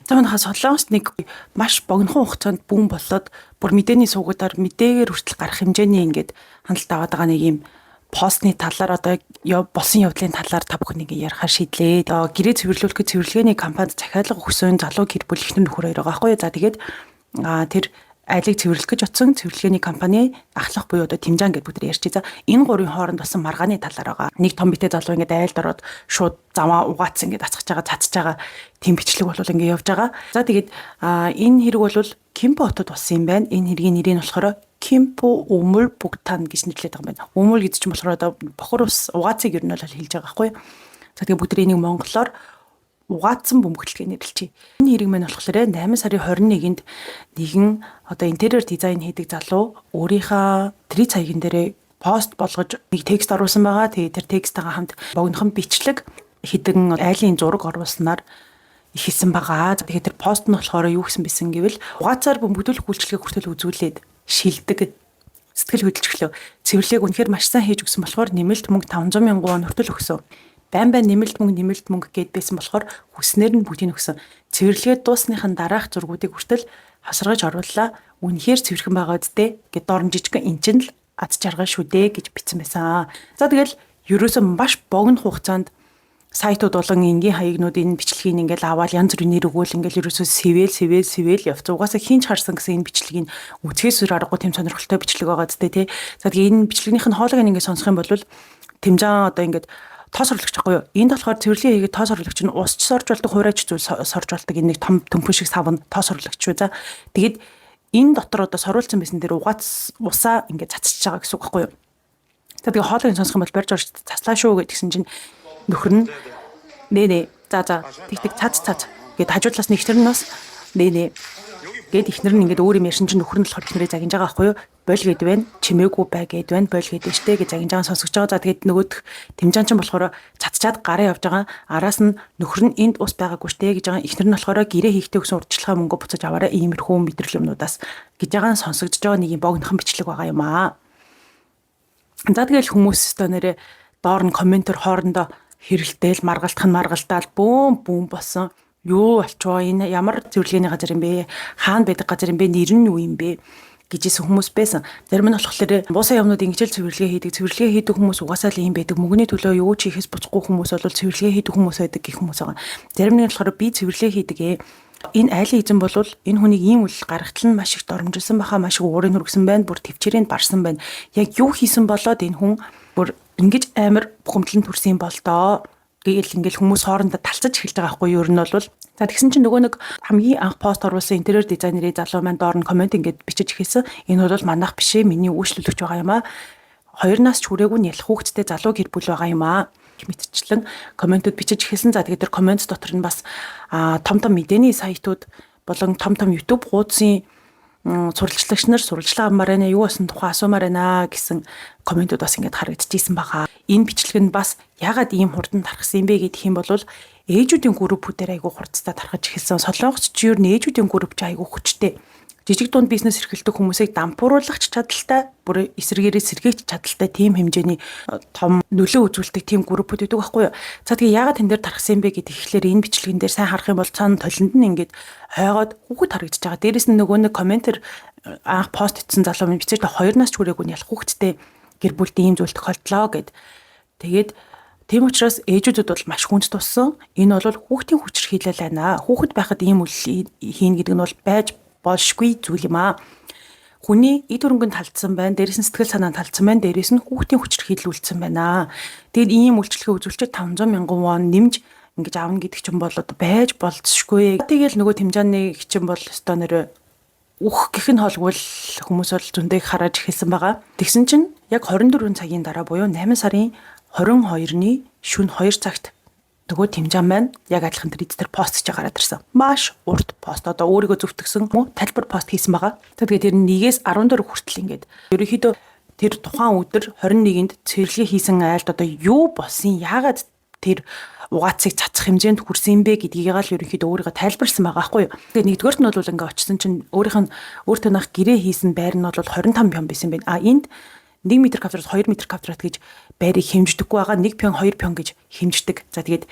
Цаанахаас Солонгост нэг маш богинохон хугацаанд бүүн болоод бүр мэдээний сувгуудаар мэдээгээр хүртэл гарах хэмжээний ингээд хяналт аваад байгаа нэг юм постны талаар одоо болсон явдлын талаар та бүхэн ингээ ярихаар шийдлээ. Гэрээ цэвэрлүүлэхэд цэвэрлэгээний компанид захиалга өгсөн залуу гэр бүл эхнэр нөхөр хоёр байгаа байхгүй юу. За тэгээд тэр айлыг цэвэрлэх гэж утсан цэвэрлэгээний компани ахлах буюу одоо Тэмжаан гэдэг бүгд ярьчих. За энэ гурийн хооронд болсон маргааны талаар байгаа. Нэг том битээ залуу ингээд айлд ороод шууд заваа угаацсан ингээд ацгаж байгаа, цацж байгаа тийм бичлэг бол ингээд явж байгаа. За тэгээд энэ хэрэг бол Кимпо хотод болсон юм байна. Энэ хэргийн нэрийг нь болохоор Кимпо өмөл бүгтан гэж нэрлэдэг байгаа юм байна. Өмөл гэдэг чинь болохоор одоо бохор ус угаацыг ер нь бол хэлж байгаа байхгүй юу. За тэгээд бүгд энийг монголоор угаацсан бөмбөглөлгээ нэрлэлчээ. Энэ хэрэг маань болохоор 8 сарын 21-нд нэгэн одоо интерьер дизайн хийдэг залуу өөрийнхөө трий цаягийн дээрээ пост болгож нэг текст оруулсан байгаа. Тэгээд тэр тексттэйгээ хамт богинохон бичлэг хідэн айлын зураг оруулснаар ихсэн байгаа. Тэгээд тэр пост нь болохоор юу гэсэн байсан гэвэл угаацаар бөмбөгдүүлэх үйлчлэгийг хүртэл үзүүлээд шилдэг сэтгэл хөдлөж өглөө. Цэвэрлэгийг үнэхээр маш сайн хийж өгсөн болохоор нэмэлт мөнгө 500 мянган вон хүртэл өгсөн. Байн нэмэлт мөнгө гэд байсан болохоор хүснээр нь бүгдийг өгсөн. Цэвэрлэгээ дуусныхын дараах зургуудыг хүртэл хасаргаж орууллаа. Үнэхээр цэвэрхэн байгаа үсттэй гэд дорн жижигхэн эн чинь л аз жаргал шүү дээ гэж бичсэн байсан. За тэгэл ерөөсөө маш богино хугацаанд сайтууд болон энгийн хаягнууд энэ бичлэгийг ингээл аваад янз бүрийн нэр өгөөл ингээл ерөөсөө сэвэл явц. Угаасаа хинч харсан гэсэн энэ бичлэгийг үзэхээс өөр аргагүй тийм сонирхолтой бичлэг байгаа зү тэ. За тэгээ энэ бичлэгнийх нь хоолойг ингээд сонсох юм бол Тэмжаан одоо ингээд тоос орлогч байхгүй юу? Энд болохоор цэвэрлэгээ хийгээд тоос орлогч нь усч сорж болдог, хуурайч зүйл сорж болдог энэ нэг том төмпөн шиг савн тоос орлогч шүү. За тэгээд энэ дотор одоо соруулсан байсан дээр угаац усаа ингээд цацчихж байгаа гэсэн үг байхгүй юу? За тэгээ хоолойг сонсох юм бол барьж орж цацлаа шүү гэдгсэн чинь нөхөр нь нэ за тэг цац гэд хажуудлаас нэг ихнэр нь бас нэ гэд ихнэр нь ингээд өөр юм ярьсан чинь нөхөр нь болохоор ихнэрээ загинж байгаа байхгүй юу? Бойл гээд байна, чимээгүй бай гээд байна, бойл гээд штэ гэж загинж байгаа сонсогч байгаа. За тэгээд нөгөөх Тэмжаан ч болохоор цацчаад гараа явж байгаа. Араас нь нөхөр нь энд ус байгаагүй штэ гэж байгаа. Ихнэр нь болохоор гэрээ хийхдээ өгсөн урьдчилгаа мөнгө буцаж аваарай иймэрхүү мэдрэл юмнуудаас гэж байгаа сонсогдож байгаа нэг юм богинохон бичлэг байгаа юм аа. За тэгэл хүмүүс өстө нэрээ доор нь комментээр хоорондоо хэрэлдээл маргалтаал бөөм болсон. Юу болчихоо энэ ямар цэвэрлэгээний газар юм бэ? Хаана байдаг газар юм бэ? Нэр нь юу юм бэ? Гэжсэн хүмүүс байсан. Зарим нь болохоор буусаа юмнууд ингэж цэвэрлэгээ хийдэг хүмүүс угаасаа л юм байдаг. Мөнгөний төлөө юу ч хийхээс буцахгүй хүмүүс бол цэвэрлэгээ хийдэг хүмүүс байдаг гэх хүмүүс байгаа. Зарим нь болохоор би цэвэрлэгээ хийдэг. Энэ айлын эзэн бол энэ хүнийг ийм үйл гаргатал нь маш их доромжилсан баха, маш их уурыг хөргсөн байна, бүр төвчээрийг барсан байна. Яг юу хийсэн болоод энэ хүн бүр ингэж амар бухимдлан төрсөн бол доо гээл ингээл хүмүүс хоорондоо талцаж эхэлж байгаа байхгүй юу? Ер нь бол за тэгсэн чинь нөгөө нэг хамгийн анх пост оруулсан интерьер дизайнерын залуу маань доор нь комент ингээд бичиж эхэлсэн. Энэ бол манайх биш ээ, миний үйлчлүүлэгч байгаа юм аа. 2 нас ч хүрээгүй нь ялах хүүхэдтэй залуу гэр бүл байгаа юм аа. Мэтчлэн комментууд бичиж эхэлсэн. За тэгээд тэр коммент дотор нь бас том мэдээний сайтууд болон том YouTube хуудсын сурвалжлагч нар сурвалжлага амаар байна, юу басан тухай асуумаар байна гэсэн комментууд бас ингээд харагдчихсэн байгаа. Энэ бичлэг нь бас ягаад ийм хурдан тархсан юм бэ гэдэг юм бол ээжүүдийн группүүдээр айгүй хурцтай тархаж эхэлсэн. Солонгоч ч юу н ээжүүдийн групп ч айгүй хүчтэй. Жижиг дунд бизнес эрхэлдэг хүмүүсийг дампууруулах чадaltaй, бүр эсрэгээрээ сэргээх чадaltaй тийм хэмжээний том нөлөө үзүүлдэг тийм группүүд байдаг байхгүй юу. За тэгээ яагаад тэн дээр тархсан юм бэ гэдэг ихлээр энэ бичлэгэн дээр сайн харах юм бол цаана толинд нь ингээд хойгоод хүүхэд харагдаж байгаа. Дээрэс нь нөгөө нэг комментэр анх пост хийсэн залуу минь бичиж 2 нас ч хүрээгүй нь ялах хүүхэдтэй гэр бүлд ийм зүйл тохиолдлоо гэд. Тэгээд тийм учраас ээжүүдэд бол маш хүнд туссан. Энэ бол хүүхдийн хүчирхийлэл байна. Хүүхэд байхад ийм үйл хийн гэдэг нь бол байж болшгүй зүйл юм аа. Хүний эд хөрөнгөнд талдсан байна, дээрээс нь сэтгэл санаанд талдсан байна, дээрээс нь хүүхдийн хүчирхийлэл үлдсэн байна. Тэгэд ийм үйлчлэгээ үзүүлчихэд 500 мянган вон нэмж ингэж аавна гэдэг чинь бол одоо байж болцсохгүй. Тэгэл нөгөө Тэмжааны хчин бол өстой нэр үх гэх нь холгвол хүмүүс бол зөндөө хараад эхэлсэн байгаа. Тэгсэн чинь яг 24 цагийн дараа буюу 8 сарын 22-ны шөнө 2 цагт нөгөө Тэмжаан маань яг адилхан тэр пост хийж гараад ирсэн. Маш урт пост одоо өөрийгөө зөвтгсөн тайлбар пост хийсэн байгаа. Тэгээд тэр 1-ээс 14 хүртэл ингээд ерөнхийдөө тэр тухайн өдөр 21-нд цэвэрлэгээ хийсэн айлд одоо юу болсон, яагаад тэр угаацыг цацах хэмжээнд хүрсэн юм бэ гэдгийг л ерөнхийдөө өөрийгөө тайлбарсан байгаа байхгүй юу. Тэгээд нэгдүгээрт нь бол ингээд очсон чинь өөртөө нах гэрээ хийсэн байр нь бол 25 пион байсан юм байна. Энд 1 м квадратаас 2 м квадрат гэж байрыг хэмждэггүй байгаа. 1 пион 2 пион гэж хэмждэг. За тэгээд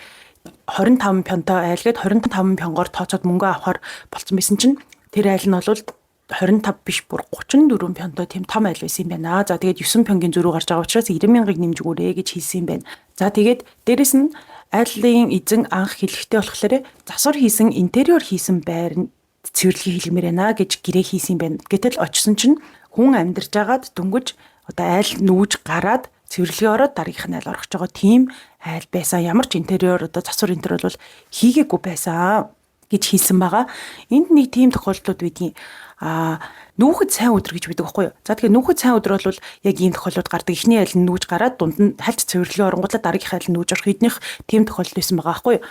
25 пянтай айлгээд 25 пянгоор тооцоод мөнгө авахар болцсон байсан чинь тэр айл нь бол 25 биш бүр 34 пянтай тийм том айл байсан юм байна. За тэгээд 9 пянгийн зөрүү гарч байгаа учраас 90,000-ыг нэмж өгөөрэй гэж хэлсэн юм байна. За тэгээд дээрэс нь айлын эзэн анх хэлэхдээ болохоор засвар хийсэн интерьер хийсэн байр цэвэрлэгийг хэлмээр байна гэж гэрээ хийсэн юм байна. Гэтэл очсон чинь хүн амьдарч агаад дөнгөж одоо айл нүүж гараад цэвэрлэгээ ороод дараагийнх нь айл орох жоо тийм айл байсан. Ямар ч интерьер одоо засвар интерьер бол хийгээгүй байсан гэж хэлсэн байгаа. Энд нэг тийм тохиолдлууд байдгийн нүүхэд сайн өдөр гэж байдаг байхгүй юу. За тэгэхээр нүүхэд сайн өдөр бол яг ийм тохиолдлууд гардаг. Эхний айл нь нүүж гараад дунд нь хальт цэвэрлэгээ оронгуудаа дараагийнх айл нь нүүж орох эднийх тийм тохиолдол байсан байгаа байхгүй юу.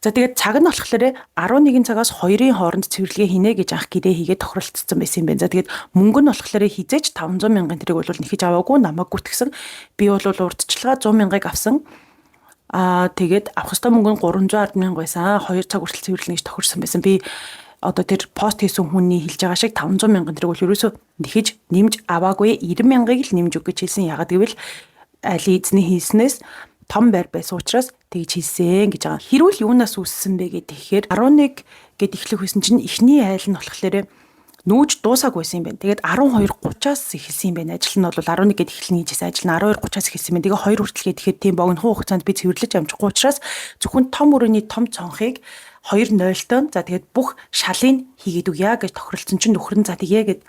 За тэгээд цаг нь болохоор 11 цагаас 2-ын хооронд цэвэрлэгээ хийнэ гэж анх гэрээ хийгээд тохиролцсон байсан юм байна. За тэгээд мөнгө нь болохоор хизээч 500 мянган тэрийг бол нэхэж аваагүй намайг гүтгсэн. Би бол урдчлага 100 мянгаыг авсан. Тэгээд авах ёстой мөнгө нь 310 мянга байсан. 2 цаг хүртэл цэвэрлэнэ гэж тохирсон байсан. Би одоо тэр пост хийсэн хүний хэлж байгаа шиг 500 мянган тэрийг бол ерөөсөө нэхэж нэмж аваагүй 90 мянгаыг л нэмж өг гэж хэлсэн. Ягаад гэвэл айлын эзний хийснээс том байр байсан учраас тэгж хэлсэн гэж байгаа. Хэрүүл юунаас үүссэн бэ гэхээр 11 гэд эхлэх байсан чинь эхний айл нь болохоор нүүж дуусааг байсан юм байна. Тэгээд 12:30-аас эхэлсэн юм байна. Ажил нь бол 11 гэд эхэлнэ гэжсэн. Ажил нь 12:30-аас эхэлсэн юм байна. Тэгээ 2 хүртэл гэхэд тийм богино хугацаанд би цэвэрлэж амжихгүй учраас зөвхөн том өрөөний том цонхыг 2:0-тон за тэгээд бүх шалыг хийгээд өгье гэж тохиролцсон чинь нөхөр нь за тэгье гэд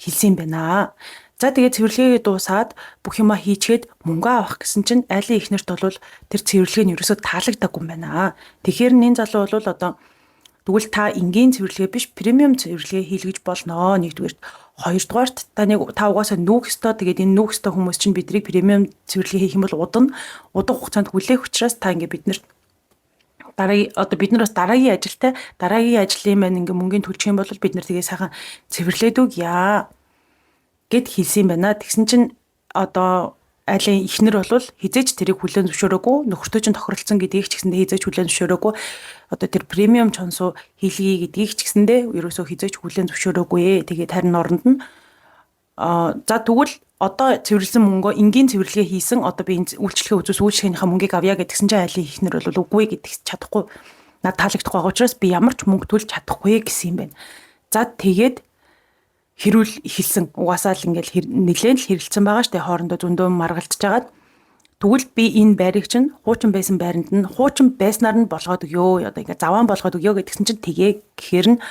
хэлсэн юм байна. За тэгээд цэвэрлэгээ дуусаад бүх юма хийчгээд мөнгө авах гэсэн чинь айлын ихнэрт бол тэр цэвэрлэгээ нь ерөөсөө таалагдаагүй юм байна. Тэгэхээр энэ залуу бол одоо тэгвэл та энгийн цэвэрлэгээ биш премиум цэвэрлэгээ хийлгэж болно. Нэгдүгээрт, хоёрдугаарт та угаасаа нүүх ёстой. Тэгээд энэ нүүх ёстой хүмүүс чинь бидрийг премиум цэвэрлэгээ хийх юм бол удаан хугацаанд хүлээх учраас та ингээ биднэрт бид нар бас дараагийн ажилтай дараагийн ажлын маань ингээ мөнгөний төлчих юм бол бид нар тэгээ сайхан цэвэрлээд өгье гэд хэлсэн юм байна. Тэгсэн чинь одоо айлын ихнэр бол хизээч тэрийг хүлээн зөвшөөрөөгүй, нөхөртөө чинь тохиролцсон гэдгийг ч гэсэндээ хизээч хүлээн зөвшөөрөөгүй. Одоо тэр премиум чонсуу хийлгэе гэдгийг ч гэсэндээ ерөөсөө хизээч хүлээн зөвшөөрөөгүй. Тэгээд харин оронд нь за тэгвэл одоо цэвэрлсэн мөнгөө энгийн цэвэрлэгээ хийсэн одоо би үйлчлэгээ үзүүс үйлчлэгийнхаа мөнгийг авъя гэдгсэн чинь айлын ихнэр бол үгүй гэдэгс чадахгүй. Над таалагдахгүй байгаа учраас би ямар ч мөнгө төлж чадахгүй гэсэн юм байна. За тэгээд хэрүүл ихэлсэн угаасаа л ингээл нэлээд л хэрэлцсэн байгаа штэ хоорондоо зөндөө маргалдж жагаад тэгвэл би энэ байрыг чинь хуучин байсан байранд нь хуучин байснаар нь болгоод өгөө одоо ингээ заваан болгоод өгөө гэдгсэн чинь тэгээ гэхээр нь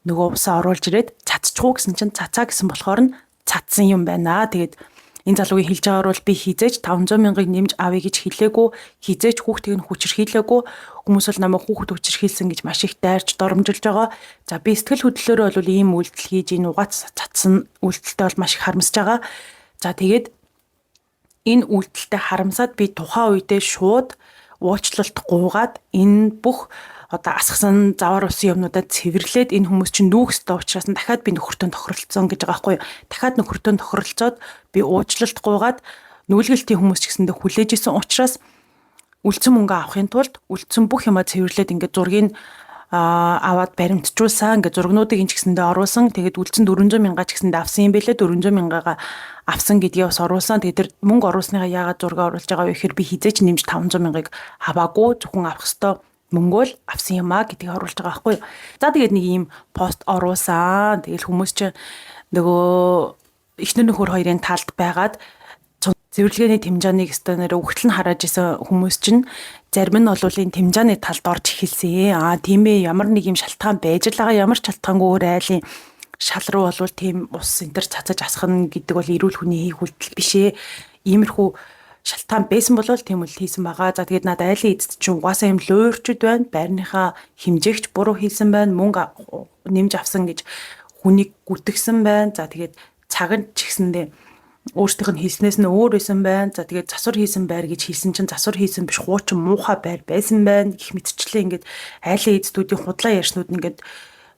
нөгөө усаа оруулж ирээд цацчихуу гэсэн чинь цацаа гэсэн болохоор нь цацсан юм байна. Тэгээд энэ залуугийн хэлж байгаагаар бол би хизээч 500 мянгаыг нэмж авъя гэж хэлээгүй, хизээч хүүхдийг нь хүчирхийлээгүй, хүмүүс бол намайг хүүхэд хүчирхийлсэн гэж маш их дайрч доромжилж байгаа. За би сэтгэл хөдлөлөөрөө бол ийм үйлдэл хийж энэ угац цацсан үйлдэлтэй бол маш их харамсаж байгаа. За тэгээд энэ үйлдэлтэй харамсаад би тухайн үедээ шууд уучлалт гуугаад энэ бүх одоо асгасан завар усан юмнуудаа цэвэрлээд энэ хүмүүс чинь нүүх ёстой учраас дахиад би нөхөртөө тохиролцсон гэж байгаа байхгүй юу. Дахиад нөхөртөө тохиролцоод би уучлалт гуугаад нүүлгэлтийн хүмүүс ч гэсэндээ хүлээж исэн учраас үлдсэн мөнгө авахын тулд үлдсэн бүх юмаа цэвэрлээд ингээд зургийг аваад баримтжуулсан ингээд зургнуудыг энэ ч гэсэндээ оруулсан. Тэгээд үлдсэн 400 мянга ч гэсэндээ авсан юм бэлээ. 400 мянгаагаа авсан гэдгийг бас оруулсан. Тэгээд тэр мөнгө оруулсныгаа яагаад зураг оруулж байгаа вэ гэхээр би хизээч нэмж 500 мянгаыг аваагүй, зөвхөн авах ёстой мөнгө л авсан юм а гэдгийг оруулж байгаа байхгүй юу. За тэгээд нэг ийм пост оруулсан. Тэгэл хүмүүс чинь нөгөө эхнэр нөхөр хоёрын талд байгаад цэвэрлэгээний тэмжээнийг өстөнөр өгтөл нь хараад исэн хүмүүс чинь зарим нь бол энэ тэмжээний талд орж эхэлсэн. Тийм ээ, ямар нэг юм шалтгаан байж л байгаа, ямар ч шалтгаангүй өөр айлын шал руу болвол тийм ус энтер цацаж асхна гэдэг бол эрүүл хүний хийх үйлдэл биш ээ. Иймэрхүү шалтгаан байсан бол тийм үйл хийсэн байгаа. За тэгээд надад айлын эцэд чинь угаасаа юм луурчуд байна. Байрныхаа хэмжээгч буруу хийсэн байна. Мөнгө нэмж авсан гэж хүнийг гүтгсэн байна. За тэгээд цаг нь ч гэсэндээ өөртөөх нь хийснээс нь өөр байсан байна. За тэгээд засвар хийсэн байр гэж хэлсэн чинь засвар хийсэн биш хуучин муухай байр байсан байна. Гэх мэтчлээ ингээд айлын эцдүүдийн худлаа ярьснууд ингээд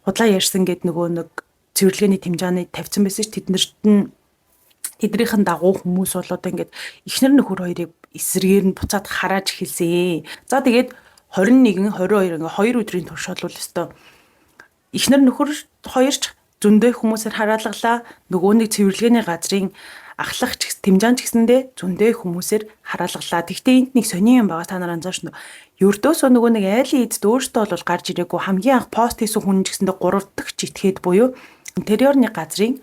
худлаа ярьсан гэд нөгөө нэг цэвэрлэгээний тэмжээний тавьсан байсан ш тэднийхэн дагуу хүмүүс бол одоо ингээд эхнэр нөхөр хоёрыг эсрэгээр нь буцаад харааж эхэлсэн. За тэгээд 21, 22 ингээ 2 өдрийн туршид бол өстой эхнэр нөхөр хоёрч зөндөө хүмүүсээр хараалгалаа. Нөгөө нэг цэвэрлэгээний газрын ахлах Тэмжаан ч гэсэндээ зөндөө хүмүүсээр хараалгалаа. Тэгвэл энд нэг сони юм байгаа та нар анзаарч нөө. Ердөөсөө нөгөө нэг айлын эзэд өөртөө бол гарч ирээгүй хамгийн анх пост хийсэн хүн ч гэсэндээ 3 дахь этгээд буюу интерьерны газрын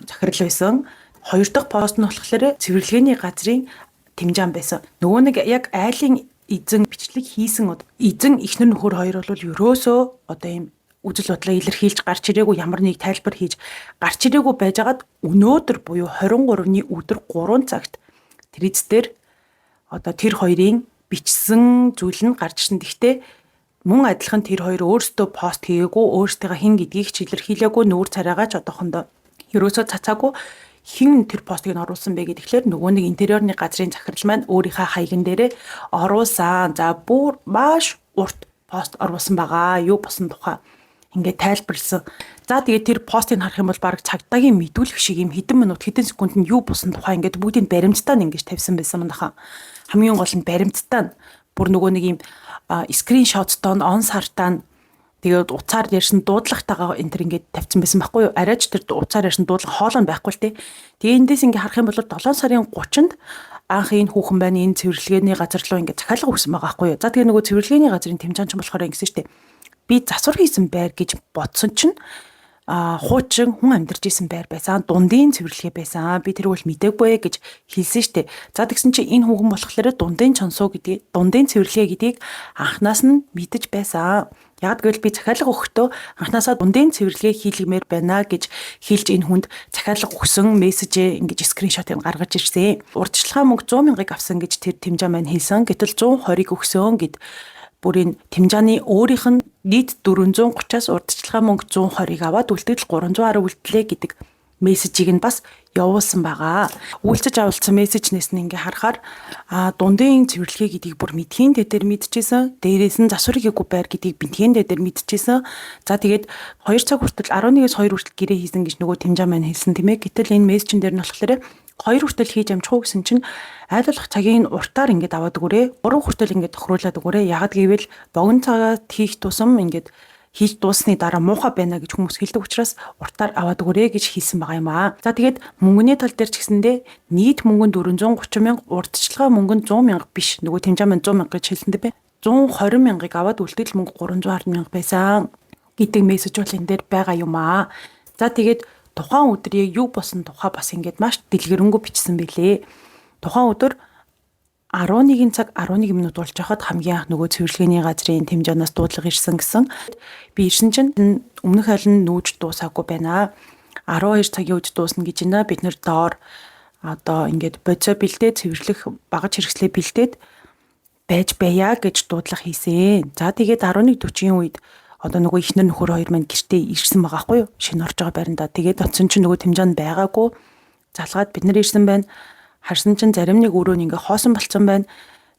захирал байсан. 2 дахь пост нь болохоор цэвэрлэгээний газрын Тэмжаан байсан. Нөгөө нэг яг айлын эзэн бичлэг хийсэн эзэн эхнэр нөхөр хоёр бол ерөөсөө одоо ийм үжил бодлоо илэрхийлж гарч ирээгүй ямар нэг тайлбар хийж гарч ирээгүй байжгаад өнөөдөр буюу 23-ны өдөр 3 цагт тэр эцдэр одоо тэр хоёрын бичсэн зүйл нь гарч ирсэн. Гэхдээ мөн адилхан тэр хоёр өөрсдөө пост хийгээгүй, өөрсдийнхээ хин гэдгийг ч илэрхийлээгүй, нүүр царайгаа ч одоохондоо ерөөсөө цацаагүй хин тэр постыг нь оруулсан бэ гэхээр нөгөө нэг интерьерны газрын захирал маань өөрийнхөө хаягн дээрээ оруулсан. За бүр маш урт пост оруулсан байгаа. Юу босон тухай ингээд тайлбарлсан. За тэгээд тэр постыг харах юм бол баг цагдаагийн мэдүүлэх шиг юм хэдэн минут хэдэн секунд нь юу босон тухай ингээд бүгдийг баримттай нь ингэж тавьсан байсан манайхаа. Хамгийн гол нь баримттай нь бүр нөгөө нэг юм скриншоттоо он сартаа тэгээд уцаар ярьсан дуудлагатайгаа энэ төр ингээд тавьсан байсан байхгүй юу? Арайч тэр уцаар ярьсан дуудлага хоолой байхгүй л те. Тэгээ эндээс ингээд харах юм бол 7 сарын 30-нд анх энэ хүүхэн байна энэ цэвэрлэгээний газар руу ингээд захиалга өгсөн байгаа байхгүй юу? За тэгээ нөгөө цэвэрлэгээний газрын Тэмжаан ч болохоор ингэсэн штэ. Би засвар хийсэн байр гэж бодсон чинь хуучин хүн амьдарч исэн байр байсан. Дундын цэвэрлэгээ байсан. Би тэрийг бол мэдээгүй гэж хэлсэн штэ. За тэгсэн чинь энэ хүүхэн болохоор дундын чонсоо гэдгийг, дундын цэвэрлэгээ гэдгийг анханаас нь мэдэж байсан. Яг гэвэл би захиалга өгөхдөө анханасаа дундын цэвэрлэгээ хийлгэмээр байна гэж хэлж энэ хүнд захиалга өгсөн мессежээ ингэж скриншотыг гаргаж ирсэн. Урдчилгаан мөнгө 100,000-ыг авсан гэж тэр Тэмжаан маань хэлсэн. Гэтэл 120-ыг өгсөн гэд бүрийн Тэмжааны өөрийнх нь нийт 430-аас урдчилгаан мөнгө 120-ыг аваад үлдэгдэл 310 үлдлээ гэдэг мессежийг нь бас явуулсан байгаа. Үйлчж авалцсан мессежнээс нь ингээ харахаар дундын цэвэрлэгээ гэдгийг бүр мэдхийн дээр мэдчихсэн. Дээрээс нь засвар хийгээгүй байр гэдгийг мэдхийн дээр мэдчихсэн. За тэгээд 2 цаг хүртэл 11-ээс 2 хүртэл гэрээ хийсэн гэж нөгөө Тэмжаан маань хэлсэн тийм ээ. Гэтэл энэ мессежн дээр нь болохоор 2 хүртэл хийж амжих уу гэсэн чинь айлуулах цагийг уртаар ингээд аваад өгөөрэй. 3 хүртэл ингээд тохируулаад өгөөрэй. Ягаад гэвэл богино цагаад хийх тусам ингээд хийж дуусны дараа муухай байна гэж хүмүүс хэлдэг учраас уртаар аваад өгөөрэй гэж хэлсэн байгаа юм аа. За тэгээд мөнгөний тал дээр ч гэсэндээ нийт мөнгө нь 430,000, урдчилгаа мөнгө нь 100,000 биш. Нөгөө Тэмжаан маань 100,000 гэж хэлсэн дээ. 120,000-ыг аваад үлдэгдэл мөнгө 310,000 байсан гэдэг мессеж бол энэ дээр байгаа юм аа. За тэгээд тухайн өдөр юу босон тухай бас ингээд маш дэлгэрэнгүй бичсэн байлээ. Тухайн өдөр 11 цаг 11 минут болж байхад хамгийн анх нөгөө цэвэрлэгээний газрын Тэмжаанаас дуудлага ирсэн гэсэн. Би ирсэн чинь өмнөх айл нь нүүж дуусаагүй байна. 12 цагийн үед дуусна гэж байна. Бид нэр доор одоо ингээд бодисоо бэлдээд цэвэрлэх багаж хэрэгслээ бэлдээд байж байя гэж дуудлага хийсэн. За тэгээд 11:40-ийн үед одоо нөгөө ихнэр нөхөр хоёр маань гэртээ ирсэн байгаа хгүй юу? Шинэ орж байгаа байранда. Тэгээд оцсон чинь нөгөө Тэмжаан байгаагүй. Залгаад бид нар ирсэн байна. Харсан чинь зарим нэг өрөө нь ингээ хоосон болцсон байна.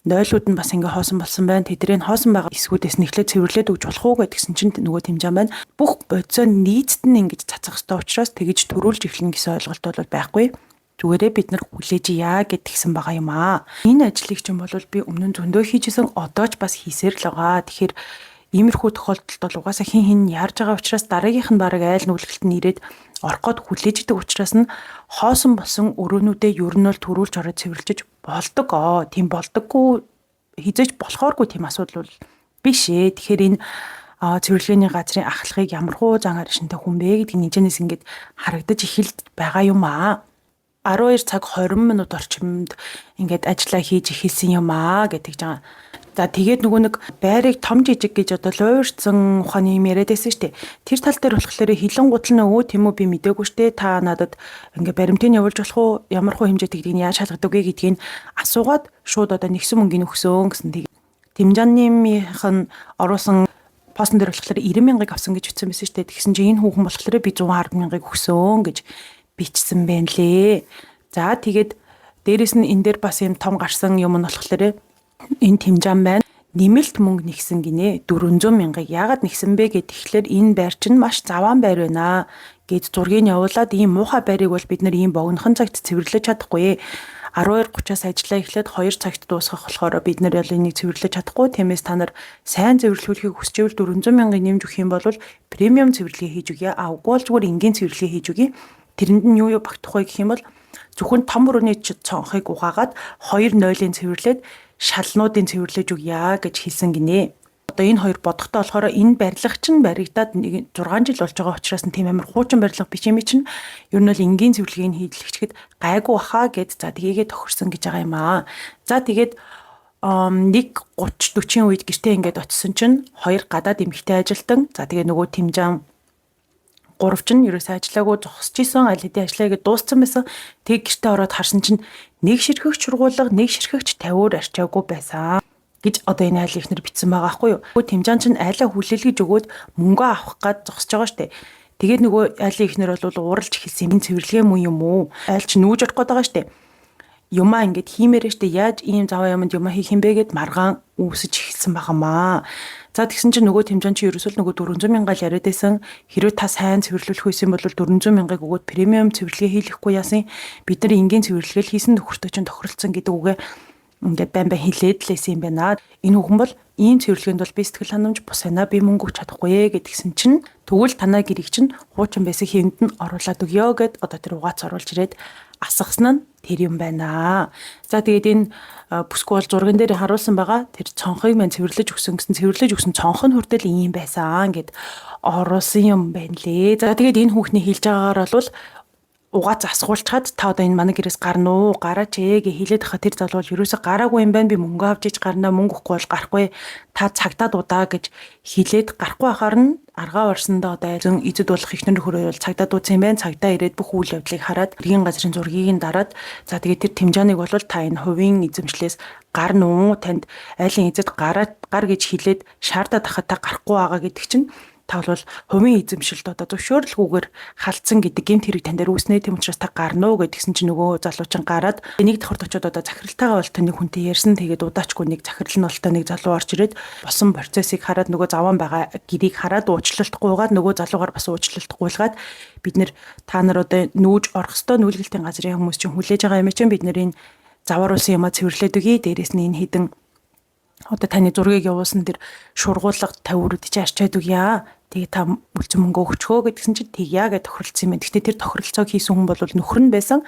Нойлууд нь бас ингээ хоосон болсон байна. Тэдрийг хоосон байгаа эсгүүдээс нэхлээд цэвэрлээд өгч болох уу гэдгсэн чинь нөгөө Тэмжаан байна. Бүх бодисоо нийцэд нь ингээ цацах ёстой учраас тэгэж төрүүлж эхлэн гэсэн ойлголт бол байхгүй. Зүгээрээ бид нар хүлээж ия гэдгсэн байгаа юм аа. Энэ ажлыг чинь бол би өмнө нь зөндөө хийжсэн одоо ч бас хийсээр л байгаа. Тэгэхээр иймэрхүү тохиолдолд бол угаасаа хин яарж байгаа учраас дараагийнх нь бараг айл нүлгэлт нь ирээд орох гээд хүлээж идэг учраас нь хоосон болсон өрөөнүүдээ ер нь бол төрүүлж ороод цэвэрлжиж болдог. Тийм болдоггүй хизээж болохооргүй тийм асуудал бол биш ээ. Тэгэхээр энэ цэвэрлэгээний газрын ахлагыг ямархуу зан аршинтай хүн бэ гэдэг нэгнээс ингээд харагдаж эхэлж байгаа юм аа. 12 цаг 20 минут орчимд ингээд ажиллаа хийж эхэлсэн юм аа гэдэг жаа. За тэгээд нөгөө нэг байрыг том жижиг гэж одоо луурцсан ухааны юм яриад байсан шүү дээ. Тэр тал дээр болохоор хилэн гутал нь өө тийм үү би мдээгүй шүү дээ. Та надад ингээ баримтыг явуулж болох уу? Ямар хуу хэмжээтэй гэдгийг яаж шалгадаг вэ гэдгийг асуугаад шууд одоо нэгсэн мөнгөний өгсөн гэсэн. Тэгээд Тэмжаанныхын оруулсан постн дээр болохоор 90,000-ыг авсан гэж бичсэн байсан шүү дээ. Тэгсэн чинь энэ хүүхэн болохоор би 110,000-ыг өгсөн гэж бичсэн байна лээ. За тэгээд дээрэс нь энэ дээр бас юм том гарсан юм нь болохоор энэ Тэмжаан байна. Нэмэлт мөнгө нэгсэн гинэ 400,000-ыг яагаад нэгсэн бэ гэхээр энэ байр чинь маш заваан байр байна гэж зургийг явуулаад ийм муухай байрыг бол бид нар ийм богинохон цагт цэвэрлэж чадахгүй. 12:30-аас ажиллаа эхлээд 2 цагт дуусгах болохоор бид нар энийг цэвэрлэж чадахгүй. Тиймээс та нар сайн цэвэрлүүлэхийг хүсчихвэл 400,000-ыг нэмж өгөх юм бол премиум цэвэрлэгээ хийж өгье. Үгүй бол зүгээр энгийн цэвэрлэгээ хийж өгье. Тэрэнд нь юу багтах вэ гэх юм бол Зөвхөн том өрөөний цонхыг угаагаад 2-0-ын цэвэрлээд шалнуудын цэвэрлэж өгье гэж хэлсэн гинэ. Одоо энэ хоёр бодохдоо болохоор энэ барилга чинь баригдаад 6 жил болж байгаа учраас тийм амар хуучин барилга биш юм чинь ер нь бол энгийн цэвэрлэгийг хийлгэхэд гайгүй баха гэд за тгийгээ тохирсон гэж байгаа юм аа. За тэгээд 1:30-40 үед гэртээ ингээд очисон чинь 2 гадаад эмэгтэй ажилтан за тэгээ нөгөө Тэмжаан 3 чинь ерөөсөө ажиллаагүй зогсож исэн аль хэдийн ажиллаа гэж дууссан байсан. Тэг гэртээ ороод харсан чинь нэг ширхэгч сургуулга, нэг ширхэгч 50-оор арчаагүй байсан гэж одоо энэ айл ихнэр бичсэн байгаа байхгүй юу. Нөгөө Тэмжаан чинь айлаа хүлээлгэж өгөөд мөнгө авах гад зогсож байгаа штэ. Тэгээд нөгөө айлын ихнэр бол ууралж хэлсэн юм цэвэрлэгээ мөн юм уу? Айл чи нүүж орох гээд байгаа штэ. Юмаа ингээд хиймээрээ штэ яаж ийм заваа юмд юмаа хийх юм бэ гэд маргаан үүсэж эхэлсэн байгаамаа. За тэгсэн чинь нөгөө Тэмжаан чи ерөөсөө нөгөө 400 мянга л яриад байсан. Хэрвээ та сайн цэвэрлүүлэх байсан бол 400 мянгаыг өгөөд премиум цэвэрлэгээ хийлгэхгүй яасан. Бид нар энгийн цэвэрлэгээл хийсэн тохиртой чинь тохиролцсон гэдэг үгээ ингээд байн хилээд л байсан юм байна. Энэ хүн бол ийм цэвэрлэгэнд бол би сэтгэл ханамж бус байна. Би мөнгө өгч чадахгүй гэдгсэн чинь тэгвэл танаа гэрийг чинь хуучин байсан хэвэнд нь оруулаад өгье гэд одоо тэр угаац оруулж ирээд асгасан нь тэр юм байна. За тэгээд энэ бүсгүй бол зурган дээр харуулсан байгаа. Тэр цонхыг мань цэвэрлэж өгсөн гэсэн цэвэрлэж өгсөн цонх нь хүртэл ийм байсан гэд оруулсан юм байна лээ. За тэгээд энэ хүүхний хэлж байгаагаар бол угаац асгуулчаад та одоо энэ манай гэрээс гарна уу гараач гэж хэлээд хаа тэр залуу ерөөсө гараагүй юм байна би мөнгө авч иж гарнаа мөнгө өгөхгүй бол гарахгүй та цагтаа дуудаа гэж хэлээд гарахгүй ахаар нь аргаа орсондоо одоо айлын эзэд болох ихнэр нөхөр бол цагтаа дуудсан юм байна цагдаа ирээд бүх үйл явдлыг хараад эргийн газрын зургийг нь дараад за тэгээд тэр Тэмжааныг бол та энэ хувийн эзэмшлээс гарна уу танд айлын эзэд гар гэж хэлээд шаардаад хахад та гарахгүй байгаа гэдэг чинь та бол хувийн эзэмшилд одоо зөвшөөрлгүйгээр халтсан гэдэг гэмт хэрэг тань дээр үүснэ тийм учраас та гарна уу гэдгсэн чинь нөгөө залуу чинь гараад нэг давхарт очиод одоо захиралтайгаа бол таны хүнтэй ярьсан тэгээд удаачгүй нэг захирал нь бол нэг залуу орж ирээд босон процессыг хараад нөгөө заван байгаа гэрийг хараад уучлалтгүйгаад нөгөө залуугаар бас уучлалтгүййлгаад бид нэр та нар одоо нүүж орох ёстой нүүлгэлтийн газрын хүмүүс чинь хүлээж байгаа юм чинь бид нэр энэ завар улсын юмаа цэвэрлээд өгье дээрээс нь энэ хідэн одоо таны зургийг явуулсан тэр шургуулга 50 өрөд чи арчаад өгье. Тэгээ та үлцэн мөнгө өгчхөө гэдгсэн чинь тэгье гэж тохиролцсон юм байна. Гэхдээ тэр тохиролцоог хийсэн хүн бол нөхөр нь байсан.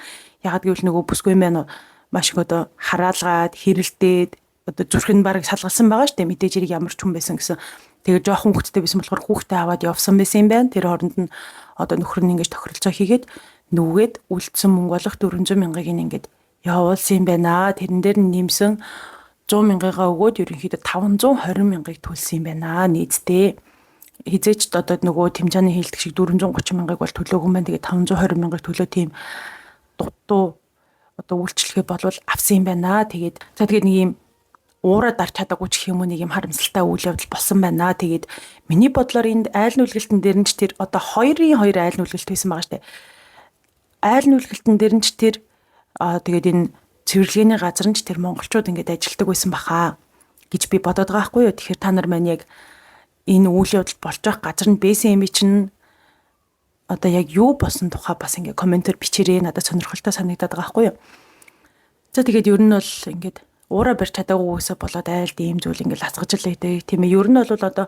Ягаад гэвэл нөгөө бүсгүй мэн маш их одоо хараалгаад хэрэлдээд одоо зүрх нь бараг салгалсан байгаа шүү дээ. Мэдээж хэрэг ямар ч хүн байсан гэсэн. Тэгээ жоохон хүүхдтэй байсан болохоор хүүхдээ аваад явсан байсан юм байна. Тэр хооронд нь одоо нөхөр нь ингэж тохиролцоо хийгээд нүгээд үлдсэн мөнгө болох 400 мянгаыг ингээд явуулсан юм байна. Тэрэн дээр нь нэмсэн 100 мянгаагаа өгөөд ерөнхийдөө 520 мянгаыг төлсөн юм байна нийтдээ. Хизээч одоо нөгөө Тэмжааны хэлдэг шиг 430 мянгаыг бол төлөөгүй юм байна. Тэгээ 520 мянгаыг төлөө тийм дутуу одоо үйлчлэгээ болвол авсан юм байна. Тэгээд за тэгээд нэг юм уураа дарч чадаагүй ч юм уу нэг юм харамсалтай үйл явдал болсон байна. Тэгээд миний бодлоор энд айл нүлгэлтэн дээр нь ч тэр одоо 2-2 айл нүлгэлт байсан байгаа штэ. Айл нүлгэлтэн дээр нь ч тэр тэгээд энэ цэвэрлэгээний газар нь ч тэр монголчууд ингээд ажилтдаг байсан баха гэж би бодоод байгаа байхгүй юу. Тэгэхээр та нар маань яг энэ үйл явдал болж байгаа газар нь байсан юм чинь одоо яг юу болсон тухай бас ингээд комментээр бичээрэй надад сонирхолтой санагдаад байгаа байхгүй юу. За тэгээд ер нь бол ингээд уураа барьж чадаагүй үсэ болоод айлд ийм зүйл ингээд лацгаж л байдаг тийм ээ. Ер нь бол одоо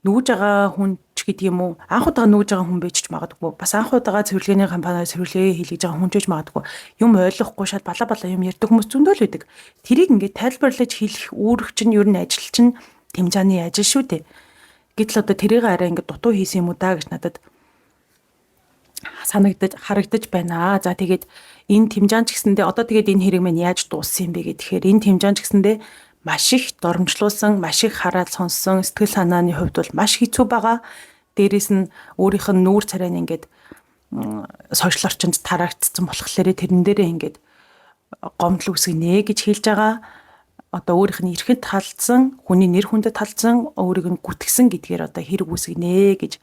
нүүж байгаа хүн ч гэдэг юм уу анх удаа нүүж байгаа хүн байж ч магадгүй бас анх удаага цэвэрлэгээний компаниар цэвэрлэгээ хийлгэж байгаа хүн ч байж магадгүй юм ойлгохгүй шал бала юм ярьдаг хүмүүс зөндөө л байдаг. Тэрийг ингээд тайлбарлаж хэлэх үүрэг чинь ер нь ажил чинь Тэмжааны ажил шүү дээ. Гэтэл одоо тэрийг арай ингээд дутуу хийсэн юм уу даа гэж надад харагдаж байна. За тэгээд энэ Тэмжаан ч гэсэндээ одоо тэгээд энэ хэрэг маань яаж дууссан юм бэ гэхээр энэ Тэмжаан ч гэсэндээ маш их доромжлуулсан, маш их хараад сонссон, сэтгэл санааны хувьд бол маш хэцүү байгаа. Дээрээс нь өөрийнх нь нүүр царай нь ингээд сошиал орчинд тараагдсан болохоор тэрэн дээрээ ингээд гомдол үсгэнэ гэж хэлж байгаа. Одоо өөрийнх нь эрхэнд талдсан, хүний нэр хүндэд талдсан, өөрийг нь гүтгсэн гэдгээр одоо хэрэг үсгэнэ гэж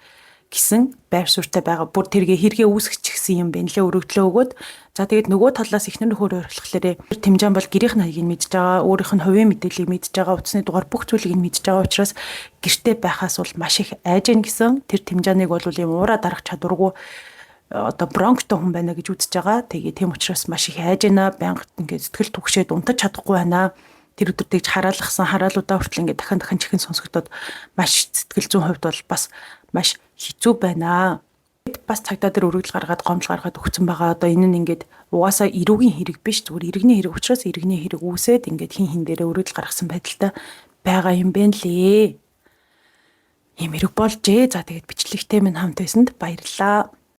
гисэн байр суурьтай байгаа. Бүр тэргээ хэрэгээ үүсгэчихсэн юм бэ нэлээ өргөдлөө өгөөд за тэгээд нөгөө талаас ихнэр нөхөр орхихлаарэ Тэмжаан бол гэрийнх нь хаягийг мэдж байгаа, өөрийнх нь хувийн мэдээллийг мэдж байгаа, утасны дугаар бүх зүйлийг нь мэдж байгаа учраас гэртээ байхаас бол маш их айж гэн гэсэн тэр Тэмжааныг бол юм уураа дарах чадваргүй одоо бронхтой хүн байна гэж үзэж байгаа. Тэгээ тийм учраас маш их айж байна. Байнга ингээд сэтгэл түгшээд унтаж чадахгүй байна. Тэр өдөр тэгж хараалгасан хараалуудаа хүртэл ингээд дахин чихэн сонсогдоод маш сэтгэл зүйн хувьд бол бас маш хэцүү байна. бас цагдаа дээр өргөдөл гаргаад гомдол гаргаад өгсөн байгаа. Одоо энэ нь ингээд угаасаа эрүүгийн хэрэг биш, зүгээр иргэний хэрэг учраас иргэний хэрэг үүсээд ингээд хин дээрээ өргөдөл гаргасан байдалтай байгаа юм бэ лээ. Ийм хэрэг болжээ. За тэгээд бичлэгтэй минь хамт байсанд баярлалаа.